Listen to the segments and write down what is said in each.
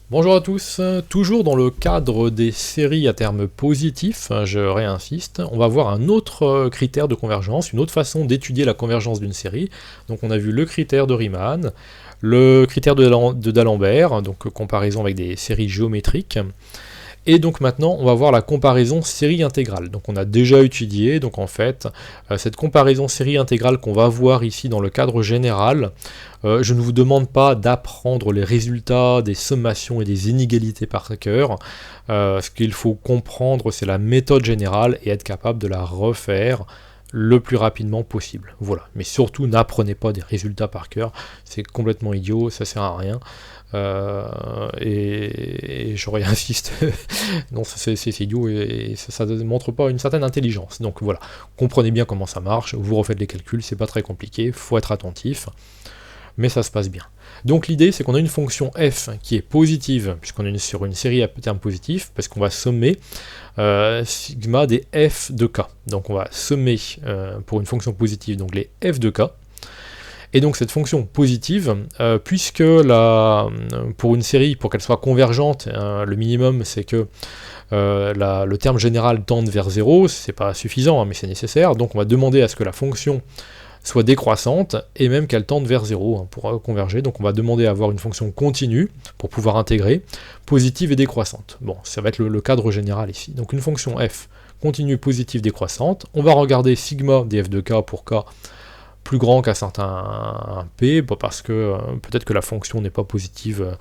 Bonjour à tous, toujours dans le cadre des séries à terme positif, je réinsiste, on va voir un autre critère de convergence, une autre façon d'étudier la convergence d'une série. Donc on a vu le critère de Riemann, le critère de D'Alembert, donc comparaison avec des séries géométriques, et donc maintenant on va voir la comparaison série intégrale. Donc on a déjà étudié, donc en fait, cette comparaison série intégrale qu'on va voir ici dans le cadre général, je ne vous demande pas d'apprendre les résultats des sommations et des inégalités par cœur. Ce qu'il faut comprendre, c'est la méthode générale et être capable de la refaire le plus rapidement possible. Voilà. Mais surtout, n'apprenez pas des résultats par cœur. C'est complètement idiot, ça sert à rien. Et je réinsiste, non, c'est idiot et ça ne montre pas une certaine intelligence. Donc voilà, comprenez bien comment ça marche, vous refaites les calculs, c'est pas très compliqué, faut être attentif, mais ça se passe bien. Donc l'idée, c'est qu'on a une fonction f qui est positive, puisqu'on est sur une série à terme positif, parce qu'on va sommer sigma des f de k. Donc on va sommer pour une fonction positive, donc les f de k. Et donc cette fonction positive, puisque pour une série, pour qu'elle soit convergente, le minimum c'est que le terme général tende vers 0, c'est pas suffisant, hein, mais c'est nécessaire, donc on va demander à ce que la fonction soit décroissante, et même qu'elle tende vers 0 hein, pour converger, donc on va demander à avoir une fonction continue, pour pouvoir intégrer, positive et décroissante. Bon, ça va être le cadre général ici. Donc une fonction f continue, positive, décroissante, on va regarder sigma des f de k pour k plus grand qu'un certain p, parce que peut-être que la fonction n'est pas positive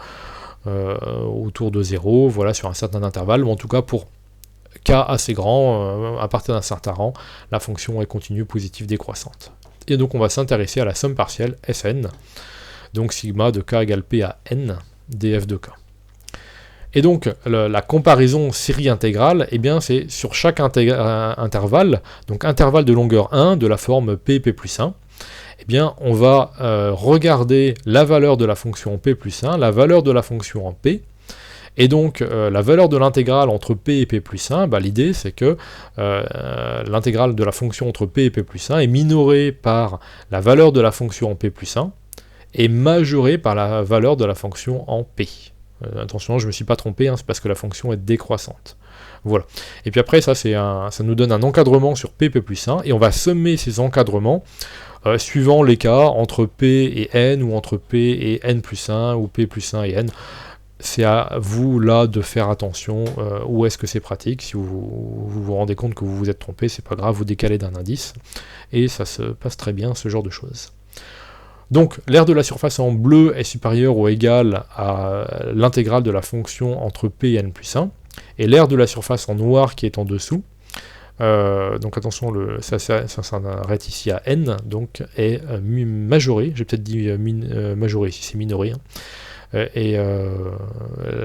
autour de 0, voilà, sur un certain intervalle, ou en tout cas pour k assez grand, à partir d'un certain rang, la fonction est continue, positive, décroissante. Et donc on va s'intéresser à la somme partielle Sn, donc sigma de k égale p à n df de k. Et donc la comparaison série intégrale, eh bien c'est sur chaque intervalle, donc intervalle de longueur 1 de la forme p plus 1, eh bien on va regarder la valeur de la fonction p plus 1, la valeur de la fonction en p, et donc la valeur de l'intégrale entre p et p plus 1, l'idée c'est que l'intégrale de la fonction entre p et p plus 1 est minorée par la valeur de la fonction en p plus 1 et majorée par la valeur de la fonction en p. Attention, je ne me suis pas trompé, hein, c'est parce que la fonction est décroissante. Voilà. Et puis après, ça nous donne un encadrement sur p plus 1, et on va sommer ces encadrements suivant les cas entre p et n, ou entre p et n plus 1, ou p plus 1 et n. C'est à vous, là, de faire attention où est-ce que c'est pratique. Si vous rendez compte que vous vous êtes trompé, c'est pas grave, vous décalez d'un indice, et ça se passe très bien, ce genre de choses. Donc, l'aire de la surface en bleu est supérieure ou égale à l'intégrale de la fonction entre p et n plus 1, et l'aire de la surface en noir qui est en dessous, donc attention, ça s'arrête ici à n, donc est majoré, j'ai peut-être dit majoré ici, c'est minoré, hein.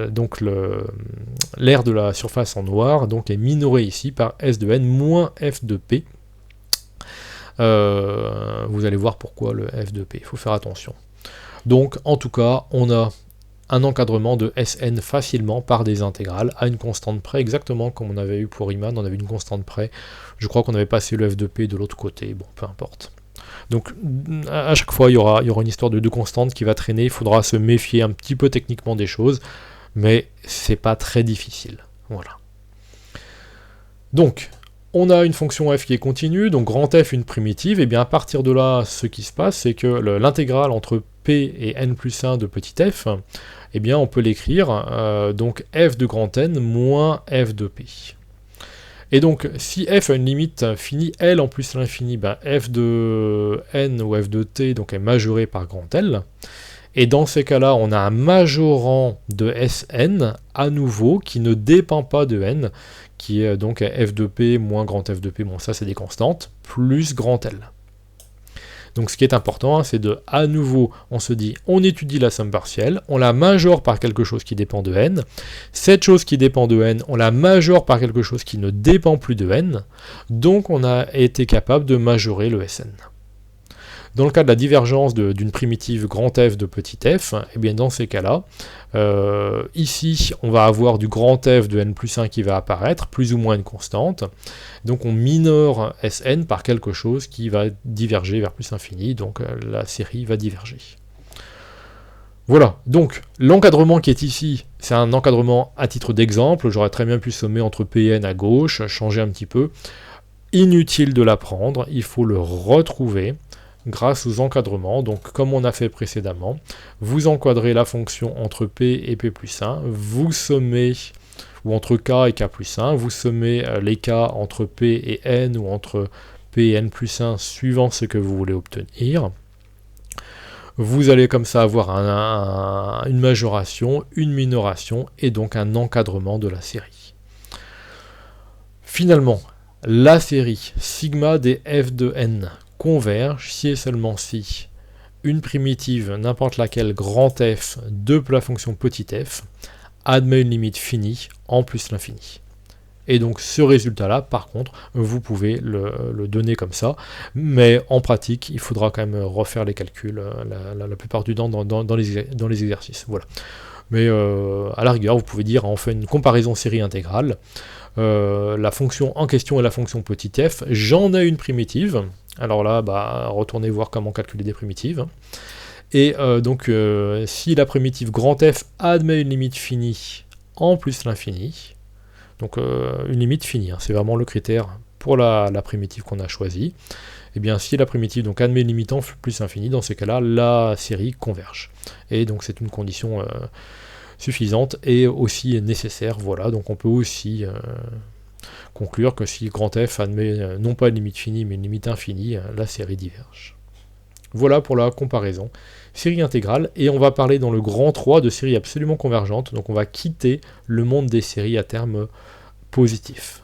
Donc l'aire de la surface en noir donc est minoré ici par S de n moins F de P. Vous allez voir pourquoi le F de P, il faut faire attention. Donc en tout cas, on a un encadrement de Sn facilement par des intégrales à une constante près, exactement comme on avait eu pour Riemann, on avait une constante près, je crois qu'on avait passé le F de P de l'autre côté, bon, peu importe. Donc à chaque fois, il y aura une histoire de deux constantes qui va traîner, il faudra se méfier un petit peu techniquement des choses, mais c'est pas très difficile. Voilà. Donc, on a une fonction f qui est continue, donc grand F une primitive, et bien à partir de là, ce qui se passe, c'est que l'intégrale entre p et n plus 1 de petit f, eh bien on peut l'écrire, donc f de grand N moins f de p. Et donc, si f a une limite finie, L en plus l'infini, f de n ou f de t donc est majoré par grand L. Et dans ces cas-là, on a un majorant de Sn, à nouveau, qui ne dépend pas de n, qui est donc f de p moins grand f de p, bon ça c'est des constantes, plus grand L. Donc ce qui est important, c'est à nouveau, on se dit, on étudie la somme partielle, on la majore par quelque chose qui dépend de n, cette chose qui dépend de n, on la majore par quelque chose qui ne dépend plus de n, donc on a été capable de majorer le Sn. Dans le cas de la divergence d'une primitive grand F de petit f, et bien dans ces cas-là, ici on va avoir du grand F de n plus 1 qui va apparaître, plus ou moins une constante, donc on minore Sn par quelque chose qui va diverger vers plus infini, donc la série va diverger. Voilà, donc l'encadrement qui est ici, c'est un encadrement à titre d'exemple, j'aurais très bien pu sommer entre P et N à gauche, changer un petit peu. Inutile de l'apprendre, il faut le retrouver grâce aux encadrements. Donc comme on a fait précédemment, vous encadrez la fonction entre P et P plus 1, vous sommez, ou entre K et K plus 1, vous sommez les K entre P et N ou entre P et N plus 1 suivant ce que vous voulez obtenir. Vous allez comme ça avoir une majoration, une minoration et donc un encadrement de la série. Finalement, la série sigma des f de n converge si et seulement si une primitive, n'importe laquelle, grand F de la fonction petit f, admet une limite finie en plus l'infini. Et donc ce résultat-là, par contre, vous pouvez le donner comme ça, mais en pratique, il faudra quand même refaire les calculs la plupart du temps dans les exercices. Voilà. Mais à la rigueur, vous pouvez dire, on fait une comparaison série intégrale, la fonction en question est la fonction petit f, j'en ai une primitive, alors là, retournez voir comment calculer des primitives, et donc si la primitive grand F admet une limite finie en plus l'infini, donc une limite finie, c'est vraiment le critère pour la primitive qu'on a choisie, et bien si la primitive donc admet une limite en plus infini, dans ces cas-là, la série converge. Et donc c'est une condition suffisante et aussi nécessaire, voilà, donc on peut aussi conclure que si grand F admet non pas une limite finie mais une limite infinie, la série diverge. Voilà pour la comparaison. Série intégrale, et on va parler dans le grand 3 de séries absolument convergentes, donc on va quitter le monde des séries à terme positif.